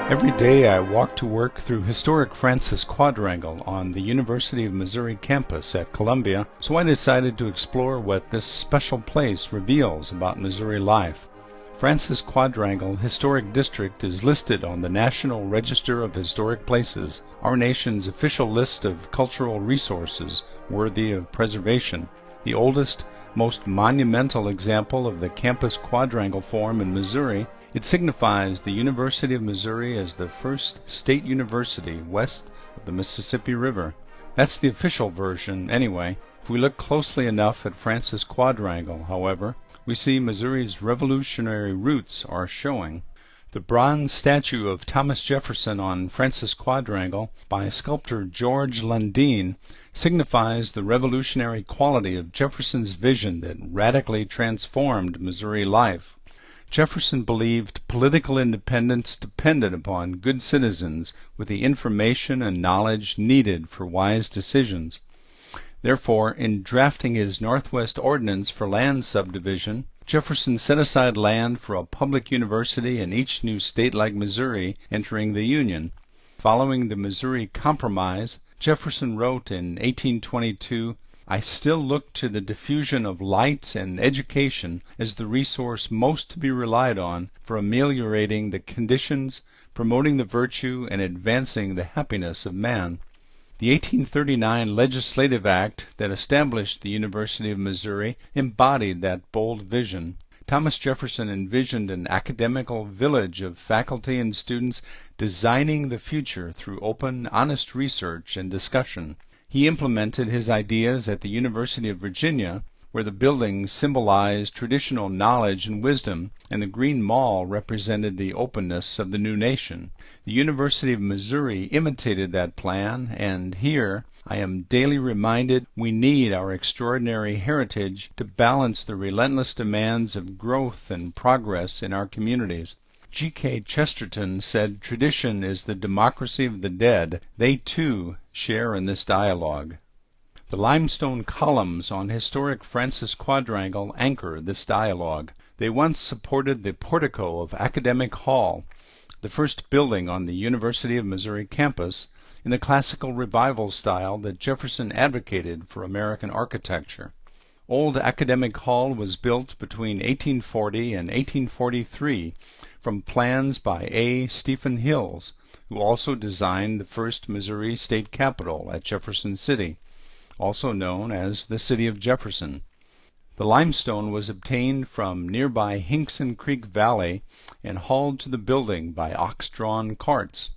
Every day I walk to work through historic Francis Quadrangle on the University of Missouri campus at Columbia, so I decided to explore what this special place reveals about Missouri life. Francis Quadrangle Historic District is listed on the National Register of Historic Places, our nation's official list of cultural resources worthy of preservation. The oldest, most monumental example of the campus quadrangle form in Missouri, it signifies the University of Missouri as the first state university west of the Mississippi River. That's the official version, anyway. If we look closely enough at Francis Quadrangle, however, we see Missouri's revolutionary roots are showing. The bronze statue of Thomas Jefferson on Francis Quadrangle by sculptor George Lundeen signifies the revolutionary quality of Jefferson's vision that radically transformed Missouri life. Jefferson believed political independence depended upon good citizens with the information and knowledge needed for wise decisions. Therefore, in drafting his Northwest Ordinance for land subdivision, Jefferson set aside land for a public university in each new state like Missouri entering the Union. Following the Missouri Compromise, Jefferson wrote in 1822, "I still look to the diffusion of light and education as the resource most to be relied on for ameliorating the conditions, promoting the virtue, and advancing the happiness of man." The 1839 Legislative Act that established the University of Missouri embodied that bold vision. Thomas Jefferson envisioned an academical village of faculty and students designing the future through open, honest research and discussion. He implemented his ideas at the University of Virginia, where the buildings symbolized traditional knowledge and wisdom, and the Green Mall represented the openness of the new nation. The University of Missouri imitated that plan, and here I am daily reminded we need our extraordinary heritage to balance the relentless demands of growth and progress in our communities. G.K. Chesterton said tradition is the democracy of the dead. They, too, share in this dialogue. The limestone columns on historic Francis Quadrangle anchor this dialogue. They once supported the portico of Academic Hall, the first building on the University of Missouri campus, in the classical revival style that Jefferson advocated for American architecture. Old Academic Hall was built between 1840 and 1843 from plans by A. Stephen Hills, who also designed the first Missouri state capitol at Jefferson City, also known as the City of Jefferson. The limestone was obtained from nearby Hinkson Creek Valley and hauled to the building by ox-drawn carts.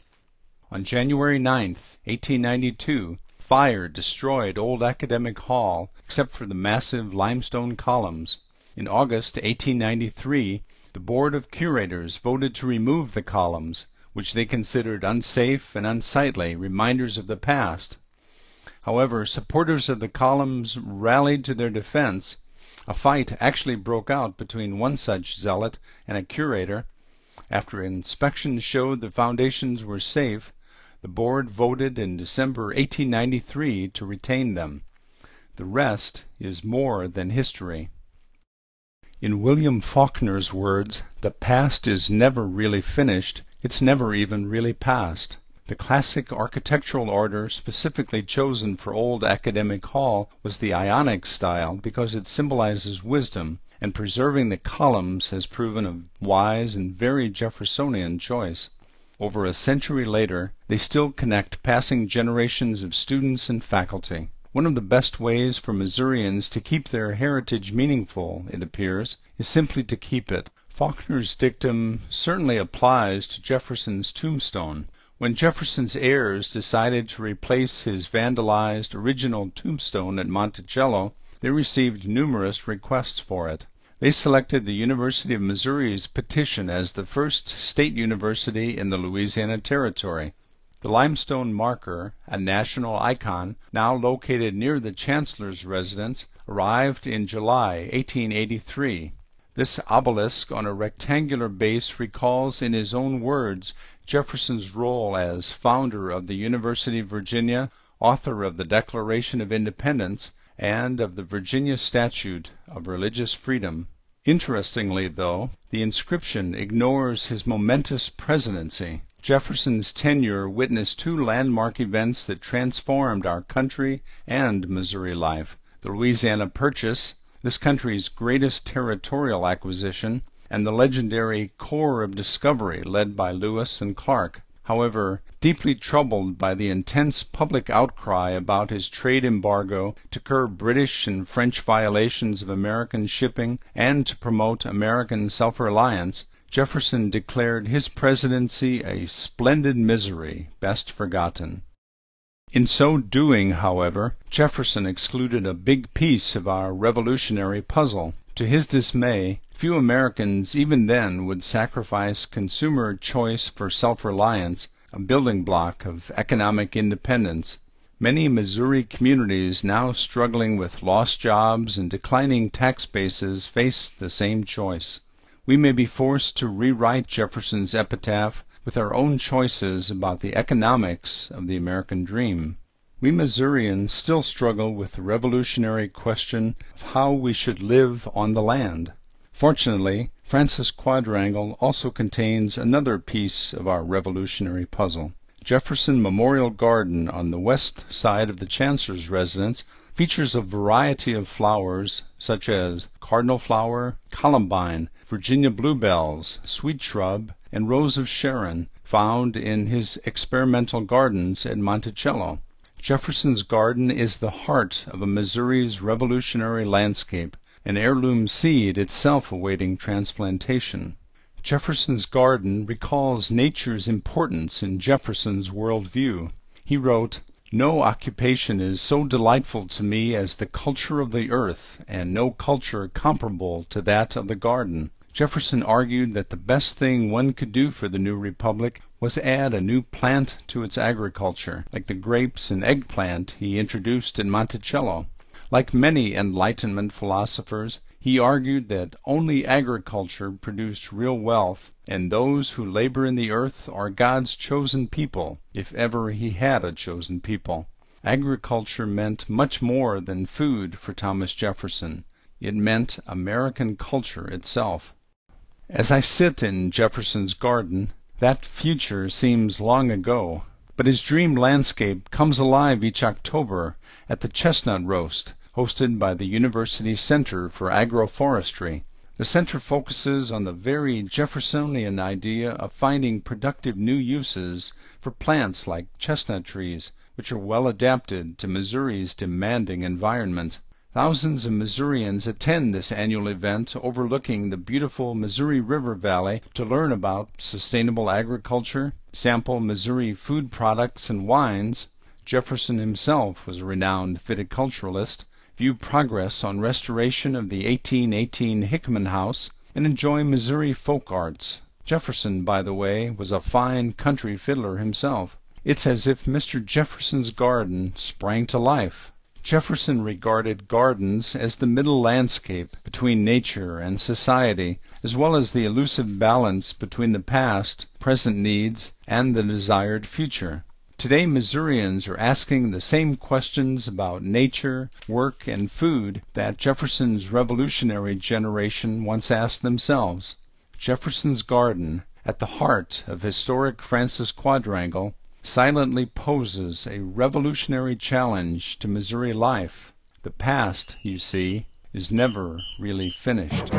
On January 9, 1892, fire destroyed old Academic Hall except for the massive limestone columns. In August 1893, the Board of Curators voted to remove the columns, which they considered unsafe and unsightly reminders of the past. However, supporters of the columns rallied to their defense. A fight actually broke out between one such zealot and a curator. After inspection showed the foundations were safe, the board voted in December 1893 to retain them. The rest is more than history. In William Faulkner's words, the past is never really finished, it's never even really past. The classic architectural order specifically chosen for old Academic Hall was the Ionic style because it symbolizes wisdom, and preserving the columns has proven a wise and very Jeffersonian choice. Over a century later, they still connect passing generations of students and faculty. One of the best ways for Missourians to keep their heritage meaningful, it appears, is simply to keep it. Faulkner's dictum certainly applies to Jefferson's tombstone. When Jefferson's heirs decided to replace his vandalized original tombstone at Monticello, they received numerous requests for it. They selected the University of Missouri's petition as the first state university in the Louisiana Territory. The limestone marker, a national icon, now located near the chancellor's residence, arrived in July 1883. This obelisk on a rectangular base recalls in his own words Jefferson's role as founder of the University of Virginia, author of the Declaration of Independence, and of the Virginia Statute of Religious Freedom. Interestingly, though, the inscription ignores his momentous presidency. Jefferson's tenure witnessed two landmark events that transformed our country and Missouri life: the Louisiana Purchase, this country's greatest territorial acquisition, and the legendary Corps of Discovery led by Lewis and Clark. However, deeply troubled by the intense public outcry about his trade embargo to curb British and French violations of American shipping and to promote American self-reliance, Jefferson declared his presidency a splendid misery, best forgotten. In so doing, however, Jefferson excluded a big piece of our revolutionary puzzle. To his dismay, few Americans even then would sacrifice consumer choice for self-reliance, a building block of economic independence. Many Missouri communities now struggling with lost jobs and declining tax bases face the same choice. We may be forced to rewrite Jefferson's epitaph with our own choices about the economics of the American dream. We Missourians still struggle with the revolutionary question of how we should live on the land. Fortunately, Francis Quadrangle also contains another piece of our revolutionary puzzle. Jefferson Memorial Garden on the west side of the Chancellor's residence features a variety of flowers such as cardinal flower, columbine, Virginia bluebells, sweet shrub, and rose of Sharon, found in his experimental gardens at Monticello. Jefferson's garden is the heart of a Missouri's revolutionary landscape, an heirloom seed itself awaiting transplantation. Jefferson's garden recalls nature's importance in Jefferson's worldview. He wrote, "No occupation is so delightful to me as the culture of the earth, and no culture comparable to that of the garden." Jefferson argued that the best thing one could do for the new republic was add a new plant to its agriculture, like the grapes and eggplant he introduced at Monticello. Like many Enlightenment philosophers, he argued that only agriculture produced real wealth, and those who labor in the earth are God's chosen people, if ever he had a chosen people. Agriculture meant much more than food for Thomas Jefferson. It meant American culture itself. As I sit in Jefferson's garden, that future seems long ago, but his dream landscape comes alive each October at the Chestnut Roast, hosted by the University Center for Agroforestry. The center focuses on the very Jeffersonian idea of finding productive new uses for plants like chestnut trees, which are well adapted to Missouri's demanding environment. Thousands of Missourians attend this annual event overlooking the beautiful Missouri River Valley to learn about sustainable agriculture, sample Missouri food products and wines. Jefferson himself was a renowned viticulturalist, view progress on restoration of the 1818 Hickman House, and enjoy Missouri folk arts. Jefferson, by the way, was a fine country fiddler himself. It's as if Mr. Jefferson's garden sprang to life. Jefferson regarded gardens as the middle landscape between nature and society, as well as the elusive balance between the past, present needs, and the desired future. Today Missourians are asking the same questions about nature, work, and food that Jefferson's revolutionary generation once asked themselves. Jefferson's garden, at the heart of historic Francis Quadrangle, silently poses a revolutionary challenge to Missouri life. The past, you see, is never really finished.